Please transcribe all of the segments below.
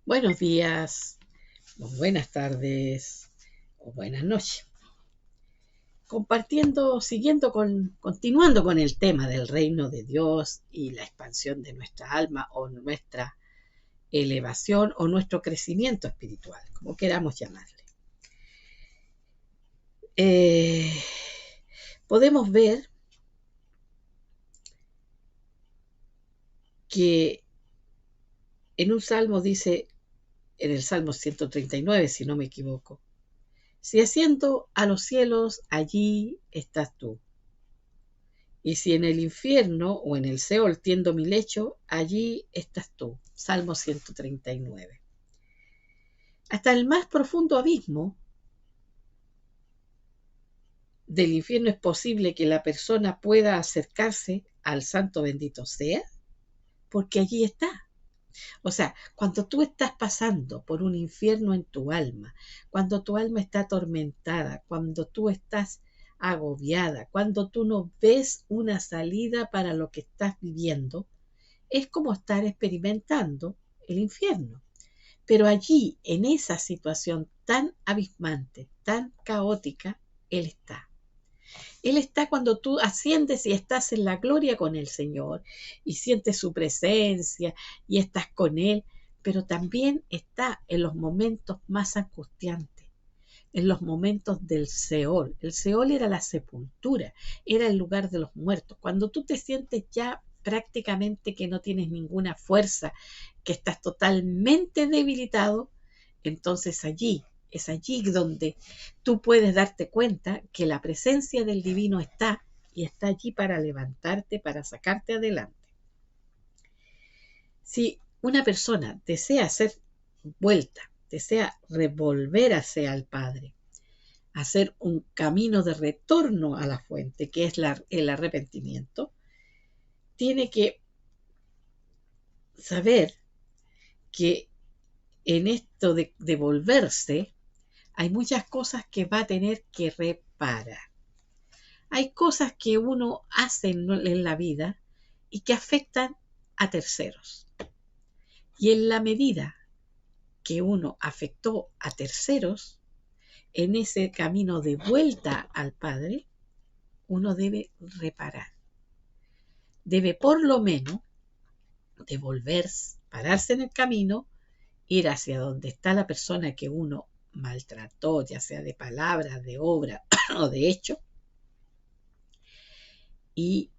Buenos días, o buenas tardes, o buenas noches. Continuando con el tema del reino de Dios y la expansión de nuestra alma o nuestra elevación o nuestro crecimiento espiritual, como queramos llamarle. Podemos ver que en un salmo dice, en el Salmo 139, si no me equivoco, si asciendo a los cielos, allí estás tú. Y si en el infierno o en el Seol tiendo mi lecho, allí estás tú. Salmo 139. Hasta el más profundo abismo del infierno es posible que la persona pueda acercarse al santo bendito sea, porque allí está. O sea, cuando tú estás pasando por un infierno en tu alma, cuando tu alma está atormentada, cuando tú estás agobiada, cuando tú no ves una salida para lo que estás viviendo, es como estar experimentando el infierno. Pero allí, en esa situación tan abismante, tan caótica, Él está. Él está cuando tú asciendes y estás en la gloria con el Señor y sientes su presencia y estás con Él, pero también está en los momentos más angustiantes, en los momentos del Seol. El Seol era la sepultura, era el lugar de los muertos. Cuando tú te sientes ya prácticamente que no tienes ninguna fuerza, que estás totalmente debilitado, entonces es allí donde tú puedes darte cuenta que la presencia del divino está y está allí para levantarte, para sacarte adelante. Si una persona desea hacer vuelta, desea revolver hacia el Padre, hacer un camino de retorno a la fuente, que es el arrepentimiento, tiene que saber que en esto de devolverse hay muchas cosas que va a tener que reparar. Hay cosas que uno hace en la vida y que afectan a terceros. Y en la medida que uno afectó a terceros, en ese camino de vuelta al Padre, uno debe reparar. Debe por lo menos devolverse, pararse en el camino, ir hacia donde está la persona que uno maltrató, ya sea de palabras, de obra o de hecho, y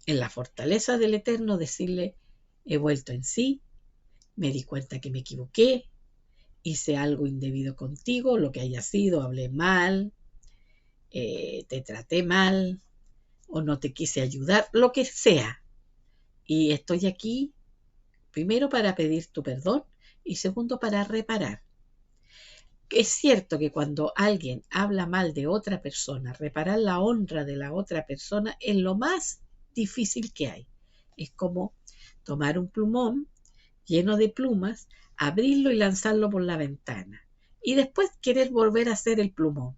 en la fortaleza del Eterno decirle, he vuelto en sí, me di cuenta que me equivoqué, hice algo indebido contigo, lo que haya sido, hablé mal, te traté mal o no te quise ayudar, lo que sea. Y estoy aquí primero para pedir tu perdón y segundo para reparar. Es cierto que cuando alguien habla mal de otra persona, reparar la honra de la otra persona es lo más difícil que hay. Es como tomar un plumón lleno de plumas, abrirlo y lanzarlo por la ventana. Y después querer volver a hacer el plumón.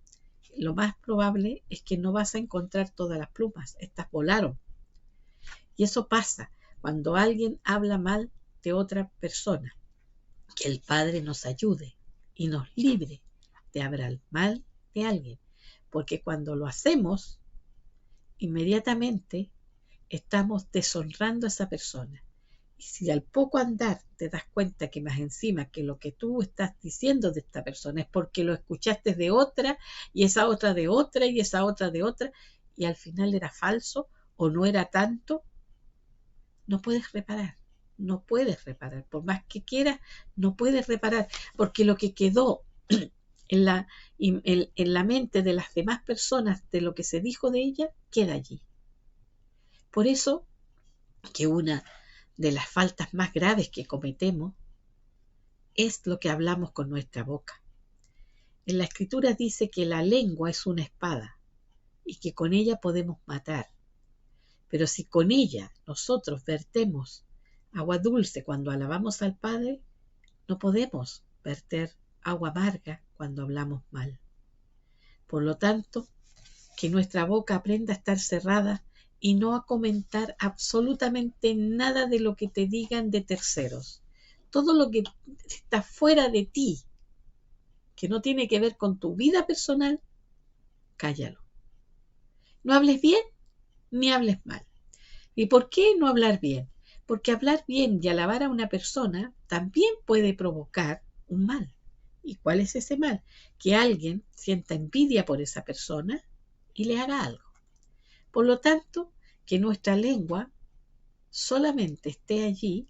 Lo más probable es que no vas a encontrar todas las plumas. Estas volaron. Y eso pasa cuando alguien habla mal de otra persona. Que el Padre nos ayude y nos libre de hablar mal de alguien. Porque cuando lo hacemos, inmediatamente estamos deshonrando a esa persona. Y si al poco andar te das cuenta que más encima que lo que tú estás diciendo de esta persona es porque lo escuchaste de otra y esa otra de otra y esa otra de otra y al final era falso o no era tanto, no puedes reparar. No puedes reparar. Por más que quieras, no puedes reparar. Porque lo que quedó en la mente de las demás personas de lo que se dijo de ella, queda allí. Por eso que una de las faltas más graves que cometemos es lo que hablamos con nuestra boca. En la escritura dice que la lengua es una espada y que con ella podemos matar. Pero si con ella nosotros vertemos agua dulce cuando alabamos al Padre, no podemos verter agua amarga cuando hablamos mal. Por lo tanto, que nuestra boca aprenda a estar cerrada y no a comentar absolutamente nada de lo que te digan de terceros. todo lo que está fuera de ti, que no tiene que ver con tu vida personal, cállalo. No hables bien ni hables mal. ¿Y por qué no hablar bien? Porque hablar bien y alabar a una persona también puede provocar un mal. ¿Y cuál es ese mal? Que alguien sienta envidia por esa persona y le haga algo. Por lo tanto, que nuestra lengua solamente esté allí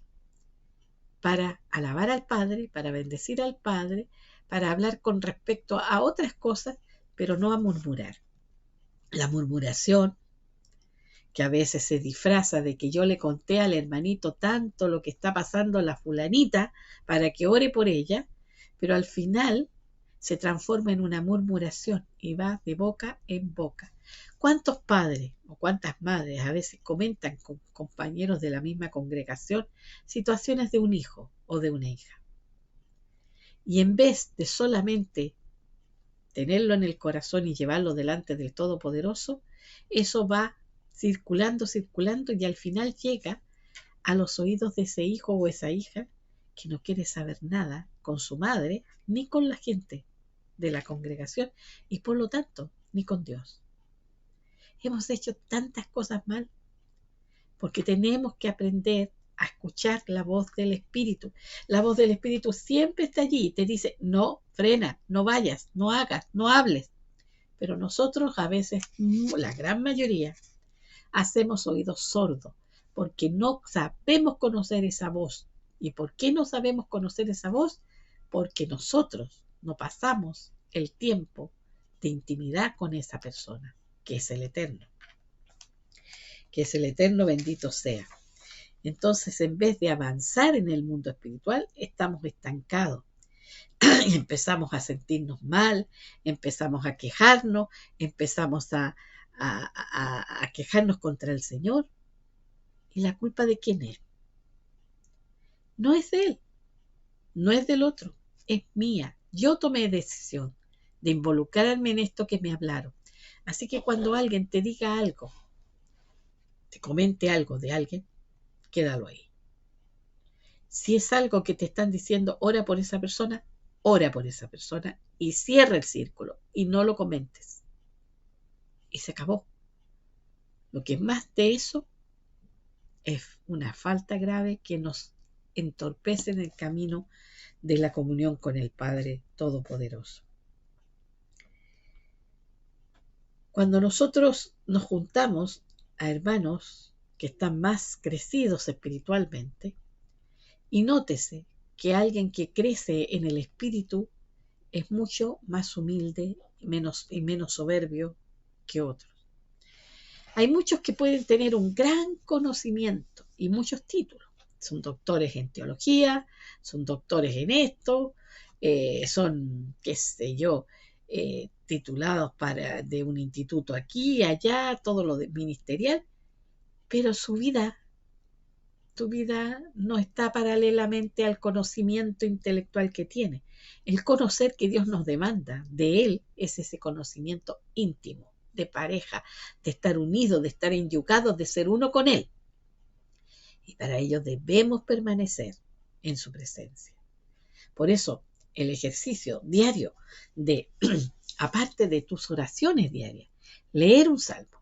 para alabar al Padre, para bendecir al Padre, para hablar con respecto a otras cosas, pero no a murmurar. La murmuración, que a veces se disfraza de que yo le conté al hermanito tanto lo que está pasando a la fulanita para que ore por ella, pero al final se transforma en una murmuración y va de boca en boca. ¿Cuántos padres o cuántas madres a veces comentan con compañeros de la misma congregación situaciones de un hijo o de una hija? Y en vez de solamente tenerlo en el corazón y llevarlo delante del Todopoderoso, eso va circulando, circulando y al final llega a los oídos de ese hijo o esa hija que no quiere saber nada con su madre ni con la gente de la congregación y por lo tanto ni con Dios. Hemos hecho tantas cosas mal porque tenemos que aprender a escuchar la voz del Espíritu. La voz del Espíritu siempre está allí y te dice, no, frena, no vayas, no hagas, no hables. Pero nosotros a veces, la gran mayoría, hacemos oídos sordos porque no sabemos conocer esa voz. ¿Y por qué no sabemos conocer esa voz? Porque nosotros no pasamos el tiempo de intimidad con esa persona, que es el Eterno. Que es el Eterno, bendito sea. Entonces, en vez de avanzar en el mundo espiritual, estamos estancados. Y empezamos a sentirnos mal, empezamos a quejarnos, empezamos a quejarnos contra el Señor. ¿Y la culpa de quién es? No es de él, no es del otro, es mía. Yo tomé decisión de involucrarme en esto que me hablaron. Así que cuando alguien te diga algo, te comente algo de alguien, quédalo ahí. Si es algo que te están diciendo, ora por esa persona y cierra el círculo y no lo comentes. Y se acabó. Lo que es más de eso es una falta grave que nos entorpece en el camino de la comunión con el Padre Todopoderoso. Cuando nosotros nos juntamos a hermanos que están más crecidos espiritualmente, y nótese que alguien que crece en el espíritu es mucho más humilde y menos soberbio que otros. Hay muchos que pueden tener un gran conocimiento y muchos títulos. Son doctores en teología, son doctores en esto, son, qué sé yo, titulados de un instituto aquí y allá, todo lo ministerial, pero su vida no está paralelamente al conocimiento intelectual que tiene. El conocer que Dios nos demanda de Él es ese conocimiento íntimo, de pareja, de estar unidos, de estar enyugados, de ser uno con Él. Y para ello debemos permanecer en su presencia. Por eso, el ejercicio diario de, aparte de tus oraciones diarias, leer un salmo,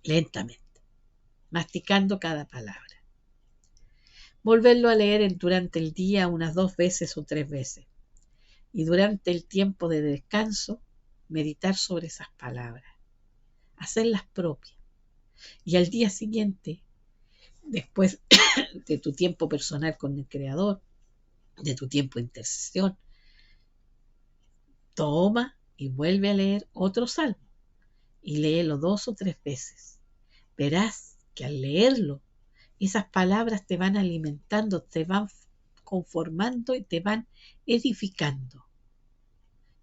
lentamente, masticando cada palabra. Volverlo a leer durante el día unas 2 veces o 3 veces. Y durante el tiempo de descanso, meditar sobre esas palabras, hacerlas propias. Y al día siguiente, después de tu tiempo personal con el Creador, de tu tiempo de intercesión, toma y vuelve a leer otro salmo y léelo 2 o 3 veces. Verás que al leerlo, esas palabras te van alimentando, te van conformando y te van edificando.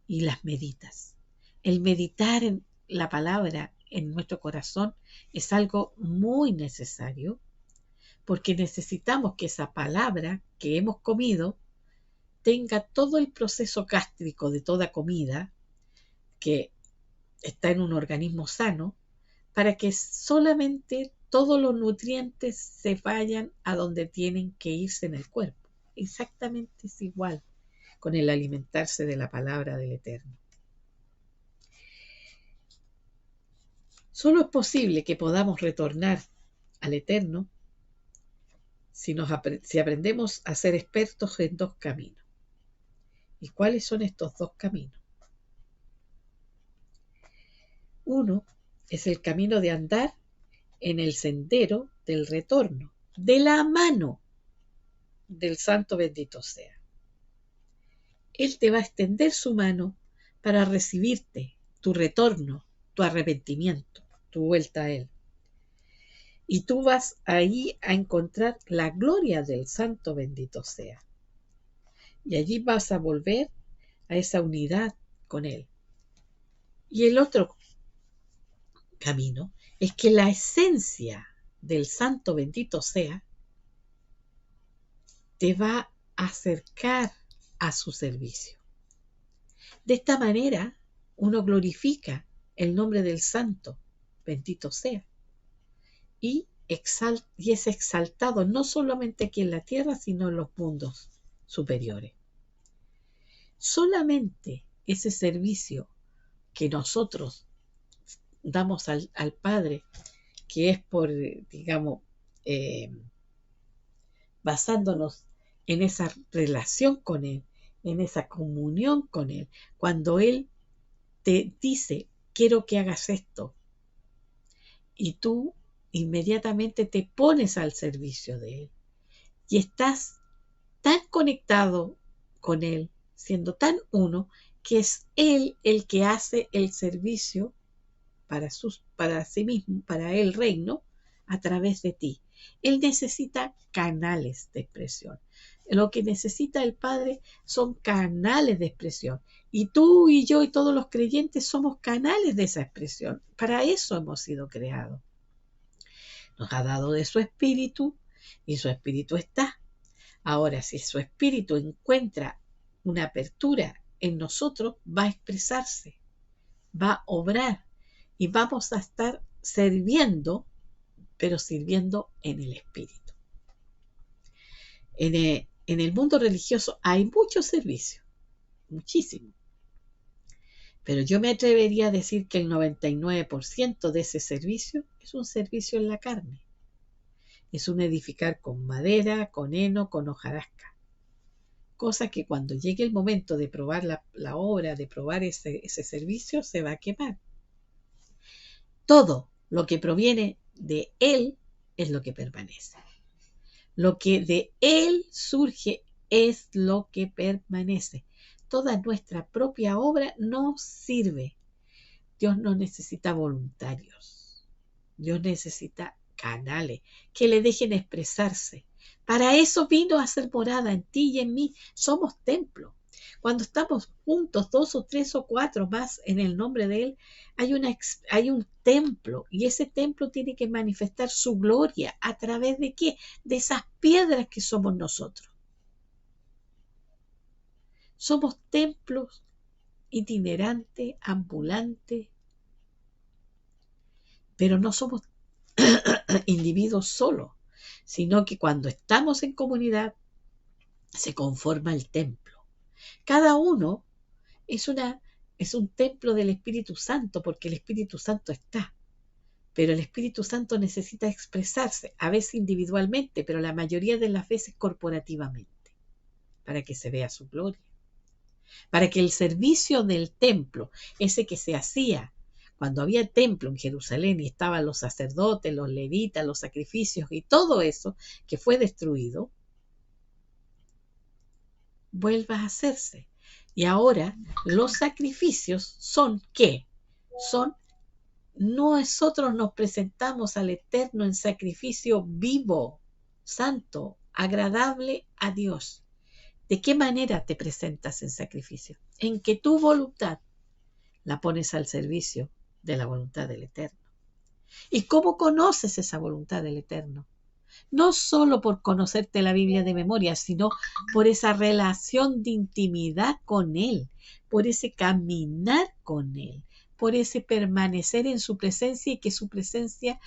Y las meditas. El meditar en la palabra en nuestro corazón es algo muy necesario porque necesitamos que esa palabra que hemos comido tenga todo el proceso gástrico de toda comida que está en un organismo sano para que solamente todos los nutrientes se vayan a donde tienen que irse en el cuerpo. Exactamente es igual con el alimentarse de la palabra del Eterno. Solo es posible que podamos retornar al Eterno si aprendemos a ser expertos en dos caminos. ¿Y cuáles son estos dos caminos? Uno es el camino de andar en el sendero del retorno, de la mano del Santo bendito sea. Él te va a extender su mano para recibirte, tu retorno, tu arrepentimiento, tu vuelta a Él. Y tú vas ahí a encontrar la gloria del Santo bendito sea. Y allí vas a volver a esa unidad con Él. Y el otro camino es que la esencia del Santo bendito sea te va a acercar a su servicio. De esta manera uno glorifica el nombre del Santo bendito sea y es exaltado no solamente aquí en la tierra, sino en los mundos superiores. Solamente ese servicio que nosotros damos al Padre, que es por, digamos, basándonos en esa relación con Él, en esa comunión con Él, cuando Él te dice, quiero que hagas esto, y tú inmediatamente te pones al servicio de Él, y estás tan conectado con Él, siendo tan uno, que es Él el que hace el servicio para sí mismo, para el reino, a través de ti. Él necesita canales de expresión. Lo que necesita el Padre son canales de expresión. Y tú y yo y todos los creyentes somos canales de esa expresión. Para eso hemos sido creados. Nos ha dado de su espíritu y su espíritu está. Ahora, si su espíritu encuentra una apertura en nosotros, va a expresarse, va a obrar y vamos a estar sirviendo, pero sirviendo en el espíritu. En el mundo religioso hay muchos servicios, muchísimos. Pero yo me atrevería a decir que el 99% de ese servicio es un servicio en la carne. Es un edificar con madera, con heno, con hojarasca. Cosa que cuando llegue el momento de probar la obra, de probar ese servicio, se va a quemar. Todo lo que proviene de Él es lo que permanece. Lo que de Él surge es lo que permanece. Toda nuestra propia obra no sirve. Dios no necesita voluntarios. Dios necesita canales que le dejen expresarse. Para eso vino a ser morada en ti y en mí. Somos templo. Cuando estamos juntos, 2 o 3 o 4 más en el nombre de Él, hay un templo, y ese templo tiene que manifestar su gloria. ¿A través de qué? De esas piedras que somos nosotros. Somos templos itinerantes, ambulantes, pero no somos individuos solos, sino que cuando estamos en comunidad se conforma el templo. Cada uno es un templo del Espíritu Santo, porque el Espíritu Santo está. Pero el Espíritu Santo necesita expresarse, a veces individualmente, pero la mayoría de las veces corporativamente, para que se vea su gloria. Para que el servicio del templo, ese que se hacía cuando había templo en Jerusalén y estaban los sacerdotes, los levitas, los sacrificios y todo eso que fue destruido, vuelva a hacerse. Y ahora los sacrificios son ¿qué? Son nosotros nos presentamos al Eterno en sacrificio vivo, santo, agradable a Dios. ¿De qué manera te presentas en sacrificio? En que tu voluntad la pones al servicio de la voluntad del Eterno. ¿Y cómo conoces esa voluntad del Eterno? No solo por conocerte la Biblia de memoria, sino por esa relación de intimidad con Él, por ese caminar con Él, por ese permanecer en su presencia y que su presencia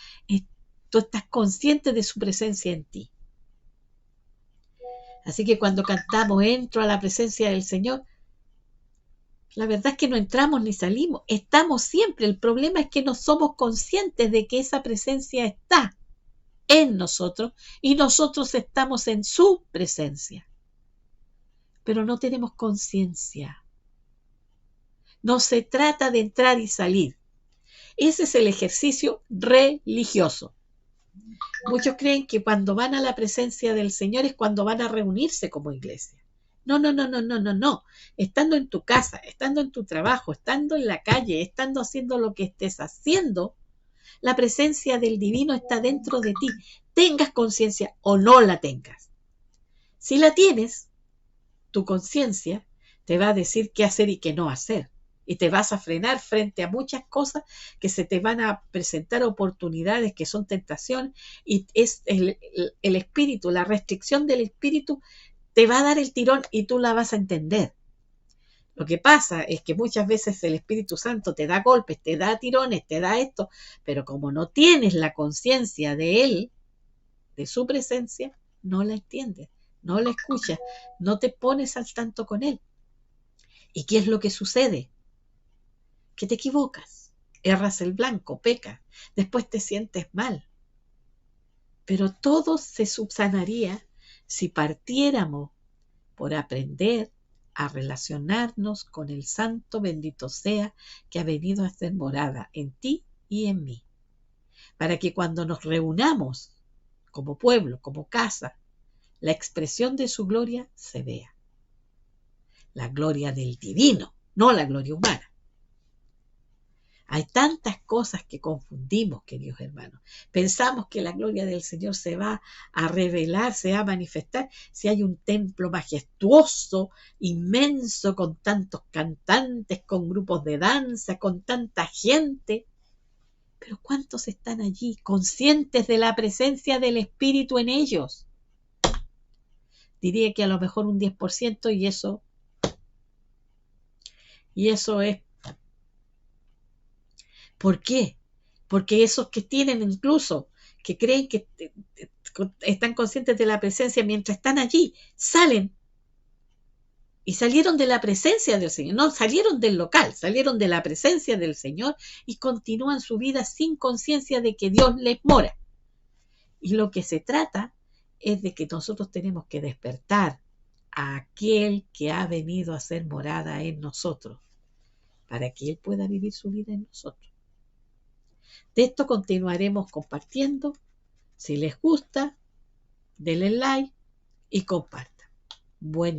Tú estás consciente de su presencia en ti. Así que cuando cantamos entro a la presencia del Señor, la verdad es que no entramos ni salimos, estamos siempre. El problema es que no somos conscientes de que esa presencia está en nosotros y nosotros estamos en su presencia. Pero no tenemos conciencia. No se trata de entrar y salir. Ese es el ejercicio religioso. Muchos creen que cuando van a la presencia del Señor es cuando van a reunirse como iglesia. No, no, no, no, no, no, no. Estando en tu casa, estando en tu trabajo, estando en la calle, estando haciendo lo que estés haciendo, la presencia del divino está dentro de ti. Tengas conciencia o no la tengas. Si la tienes, tu conciencia te va a decir qué hacer y qué no hacer. Y te vas a frenar frente a muchas cosas que se te van a presentar oportunidades que son tentación, y es el espíritu, la restricción del espíritu te va a dar el tirón y tú la vas a entender. Lo que pasa es que muchas veces el Espíritu Santo te da golpes, te da tirones, te da esto, pero como no tienes la conciencia de Él, de su presencia, no la entiendes, no la escuchas, no te pones al tanto con Él. ¿Y qué es lo que sucede? Que te equivocas, erras el blanco, pecas, después te sientes mal. Pero todo se subsanaría si partiéramos por aprender a relacionarnos con el Santo bendito sea que ha venido a hacer morada en ti y en mí, para que cuando nos reunamos como pueblo, como casa, la expresión de su gloria se vea. La gloria del divino, no la gloria humana. Hay tantas cosas que confundimos, queridos hermanos. Pensamos que la gloria del Señor se va a revelar, se va a manifestar si hay un templo majestuoso, inmenso, con tantos cantantes, con grupos de danza, con tanta gente. Pero ¿cuántos están allí conscientes de la presencia del Espíritu en ellos? Diría que a lo mejor un 10%, y eso es. ¿Por qué? Porque esos que tienen incluso, que creen que están conscientes de la presencia mientras están allí, salen y salieron de la presencia del Señor, no salieron del local, salieron de la presencia del Señor y continúan su vida sin conciencia de que Dios les mora. Y lo que se trata es de que nosotros tenemos que despertar a aquel que ha venido a ser morada en nosotros, para que Él pueda vivir su vida en nosotros. De esto continuaremos compartiendo. Si les gusta, denle like y compartan. Buen